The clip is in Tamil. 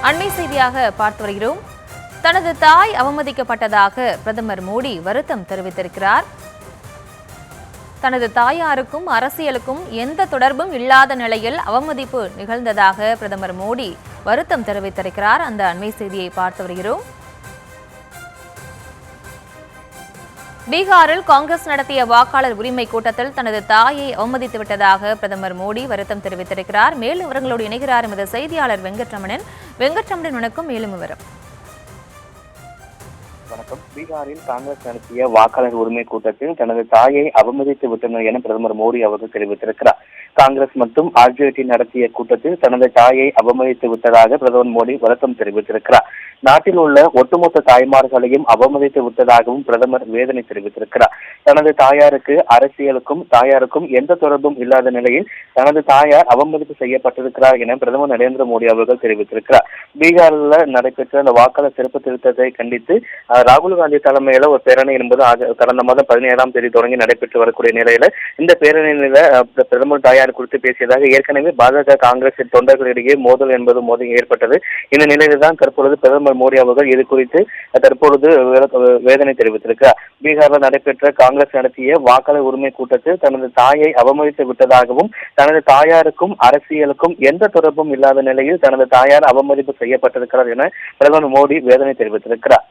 அண்மை செய்தியாக பார்த்து வருகிறோம். தனது தாய் அவமதிக்கப்பட்டதாக பிரதமர் மோடி வருத்தம் தெரிவித்திருக்கிறார். தனது தாயாருக்கும் அரசியலுக்கும் எந்த தொடர்பும் இல்லாத நிலையில் அவமதிப்பு நிகழ்ந்ததாக பிரதமர் மோடி வருத்தம் தெரிவித்திருக்கிறார். அந்த அண்மை செய்தியை பார்த்து வருகிறோம். பீகாரில் காங்கிரஸ் நடத்திய வாக்காளர் உரிமை கூட்டத்தில் தனது தாயை அவமதித்து விட்டதாக பிரதமர் மோடி வருத்தம் தெரிவித்திருக்கிறார். மேலும் விவரங்களோடு இணைகிறார் எமது செய்தியாளர் வெங்கட்ரமணன். வணக்கம். மேலும் விவரம். வணக்கம். பீகாரில் காங்கிரஸ் நடத்திய வாக்காளர் உரிமை கூட்டத்தில் தனது தாயை அவமதித்து விட்டனர் என பிரதமர் மோடி அவர்கள் தெரிவித்திருக்கிறார். காங்கிரஸ் மற்றும் ஆர்ஜேடி நடத்திய கூட்டத்தில் தனது தாயை அவமதித்து விட்டதாக பிரதமர் மோடி வருத்தம் தெரிவித்திருக்கிறார். நாட்டில் உள்ள ஒட்டுமொத்த தாய்மார்களையும் அவமதித்து விட்டதாகவும் பிரதமர் வேதனை தெரிவித்திருக்கிறார். தனது தாயாருக்கு அரசியலுக்கும் எந்த தொடர்பும் இல்லாத நிலையில் தனது தாயார் அவமதிப்பு செய்யப்பட்டிருக்கிறார் என பிரதமர் நரேந்திர மோடி அவர்கள் தெரிவித்திருக்கிறார். பீகாரில் நடைபெற்ற அந்த வாக்காளர் சிறப்பு திருத்தத்தை கண்டித்து ராகுல் காந்தி தலைமையில ஒரு பேரணி என்பது கடந்த மாதம் 17ஆம் தேதி தொடங்கி நடைபெற்று வரக்கூடிய நிலையில இந்த பேரணியில பிரதமர் தாயார் குறித்து பேசியதாக ஏற்கனவே பாஜக காங்கிரஸ் தொண்டர்களிடையே மோதல் ஏற்பட்டது. இந்த நிலையில்தான் தற்பொழுது பிரதமர் மோடி அவர்கள் இது குறித்து தற்பொழுது வேதனை தெரிவித்திருக்கிறார். பீகாரில் நடைபெற்ற காங்கிரஸ் நடத்திய வாக்காளர் உரிமை கூட்டத்தில் தனது தாயை அவமதித்து விட்டதாகவும் தனது தாயாருக்கும் அரசியலுக்கும் எந்த தொடர்பும் இல்லாத நிலையில் தனது தாயார் அவமதிப்பு செய்யப்பட்டிருக்கிறார் என பிரதமர் மோடி வேதனை தெரிவித்திருக்கிறார்.